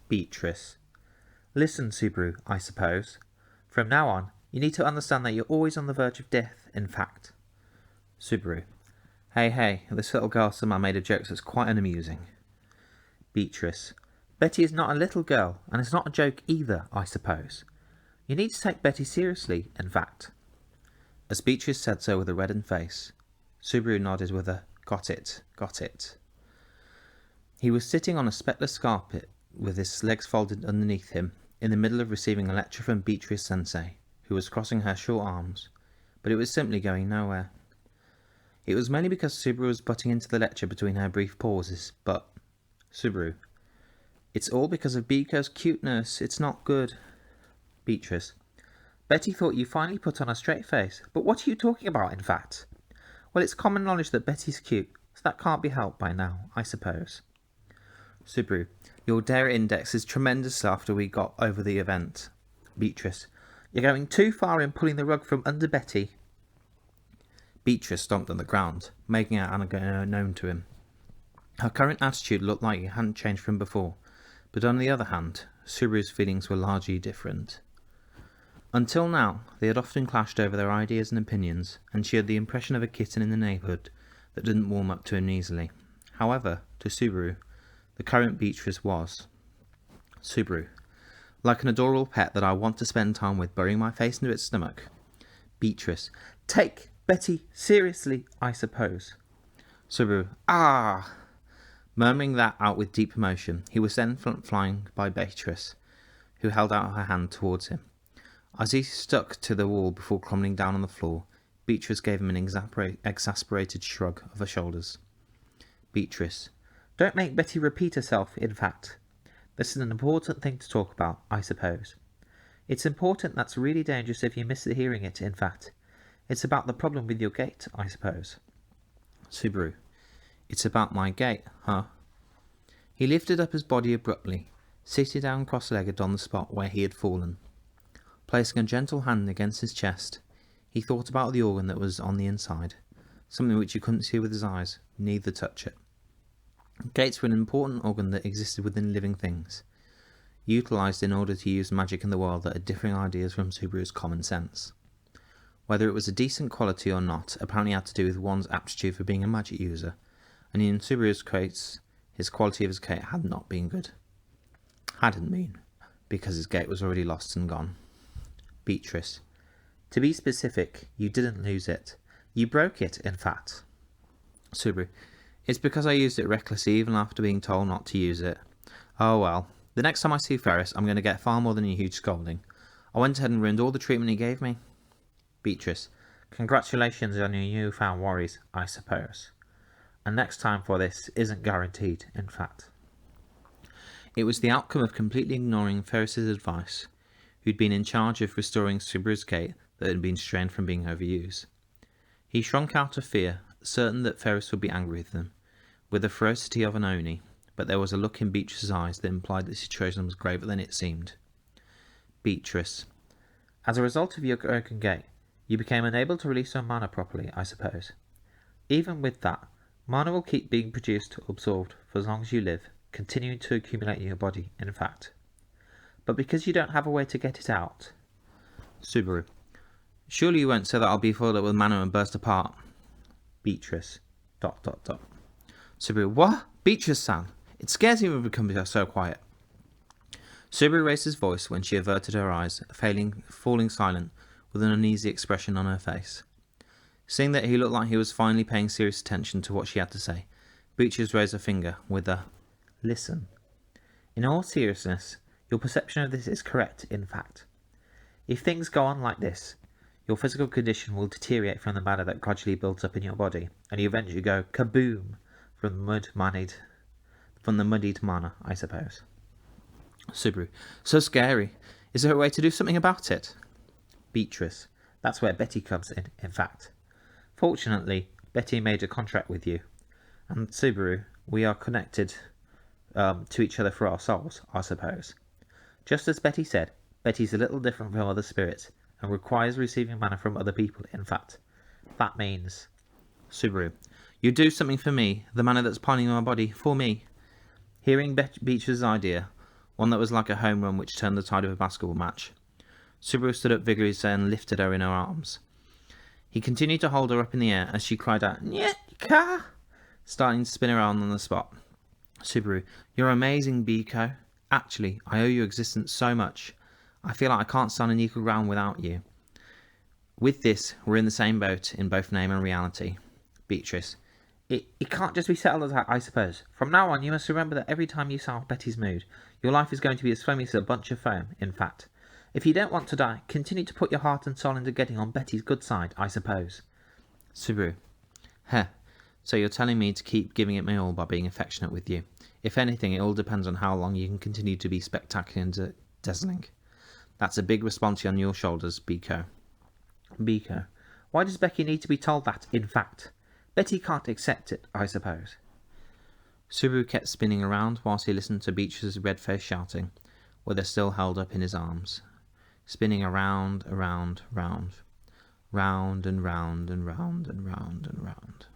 Beatrice. Listen, Subaru, I suppose. From now on, you need to understand that you're always on the verge of death, in fact. Subaru. Hey, this little girl somehow made a joke that's quite unamusing. Beatrice. Betty is not a little girl, and it's not a joke either, I suppose. You need to take Betty seriously, in fact. As Beatrice said so with a reddened face, Subaru nodded with a got it. He was sitting on a speckless carpet with his legs folded underneath him, in the middle of receiving a lecture from Beatrice Sensei, who was crossing her short arms, but it was simply going nowhere. It was mainly because Subaru was butting into the lecture between her brief pauses, but... Subaru. It's all because of Biko's cuteness, it's not good. Beatrice. Betty thought you finally put on a straight face, but what are you talking about, in fact? Well, it's common knowledge that Betty's cute, so that can't be helped by now, I suppose. Subaru. Your dare index is tremendous after we got over the event. Beatrice. You're going too far in pulling the rug from under Betty. Beatrice stomped on the ground, making her anger known to him. Her current attitude looked like it hadn't changed from before, but on the other hand, Subaru's feelings were largely different. Until now, they had often clashed over their ideas and opinions, and she had the impression of a kitten in the neighbourhood that didn't warm up to him easily. However, to Subaru, the current Beatrice was. Subaru. Like an adorable pet that I want to spend time with, burying my face into its stomach. Beatrice. Take Betty seriously, I suppose. Subaru. Ah! Murmuring that out with deep emotion, he was then flying by Beatrice, who held out her hand towards him. As he stuck to the wall before crumbling down on the floor, Beatrice gave him an exasperated shrug of her shoulders. Beatrice. Don't make Betty repeat herself, in fact. This is an important thing to talk about, I suppose. It's important that's really dangerous if you miss hearing it, in fact. It's about the problem with your gait, I suppose. Subaru. It's about my gait, huh? He lifted up his body abruptly, sitting down cross-legged on the spot where he had fallen. Placing a gentle hand against his chest, he thought about the organ that was on the inside, something which he couldn't see with his eyes, neither touch it. Gates were an important organ that existed within living things, utilised in order to use magic in the world that had differing ideas from Subaru's common sense. Whether it was a decent quality or not apparently had to do with one's aptitude for being a magic user, and in Subaru's case, his quality of his gait had not been good. Hadn't been, because his gait was already lost and gone. Beatrice. To be specific, you didn't lose it. You broke it, in fact. Subaru. It's because I used it recklessly even after being told not to use it. Oh well, the next time I see Ferris, I'm going to get far more than a huge scolding. I went ahead and ruined all the treatment he gave me. Beatrice. Congratulations on your newfound worries, I suppose. And next time for this isn't guaranteed, in fact. It was the outcome of completely ignoring Ferris's advice, who'd been in charge of restoring Subaru's gait that had been strained from being overused. He shrunk out of fear, certain that Ferris would be angry with them, with the ferocity of an Oni, but there was a look in Beatrice's eyes that implied the situation was graver than it seemed. Beatrice. As a result of your broken gait, you became unable to release your mana properly, I suppose. Even with that, mana will keep being produced or absorbed for as long as you live, continuing to accumulate in your body, in fact. But because you don't have a way to get it out... Subaru. Surely you won't say that I'll be filled up with mana and burst apart. Beatrice. ... Subaru. What? Beatrice-san. It scares me when we become so quiet. Subaru raised his voice when she averted her eyes, falling silent, with an uneasy expression on her face. Seeing that he looked like he was finally paying serious attention to what she had to say, Beatrice raised a finger with a, Listen. In all seriousness, your perception of this is correct, in fact. If things go on like this, your physical condition will deteriorate from the mana that gradually builds up in your body, and you eventually go kaboom from the muddied mana, I suppose. Subaru. So scary. Is there a way to do something about it? Beatrice. That's where Betty comes in fact. Fortunately, Betty made a contract with you. And Subaru, we are connected to each other for our souls, I suppose. Just as Betty said, Betty's a little different from other spirits, and requires receiving mana from other people, in fact. That means... Subaru. You do something for me, the mana that's piling in my body, for me. Hearing Beatrice's idea, one that was like a home run which turned the tide of a basketball match. Subaru stood up vigorously and lifted her in her arms. He continued to hold her up in the air as she cried out, "Nyeka!" starting to spin around on the spot. Subaru, you're amazing, Biko. Actually, I owe your existence so much. I feel like I can't stand on equal ground without you. With this, we're in the same boat in both name and reality. Beatrice, it can't just be settled as that, I suppose. From now on, you must remember that every time you sour Betty's mood, your life is going to be as foamy as a bunch of foam, in fact. If you don't want to die, continue to put your heart and soul into getting on Betty's good side, I suppose. Subaru, so you're telling me to keep giving it my all by being affectionate with you. If anything, it all depends on how long you can continue to be spectacular and dazzling. That's a big responsibility on your shoulders, Biko. Biko, why does Becky need to be told that, in fact? Betty can't accept it, I suppose. Subaru kept spinning around whilst he listened to Beatrice's red face shouting, with her still held up in his arms. Spinning around, round and round and round and round and round.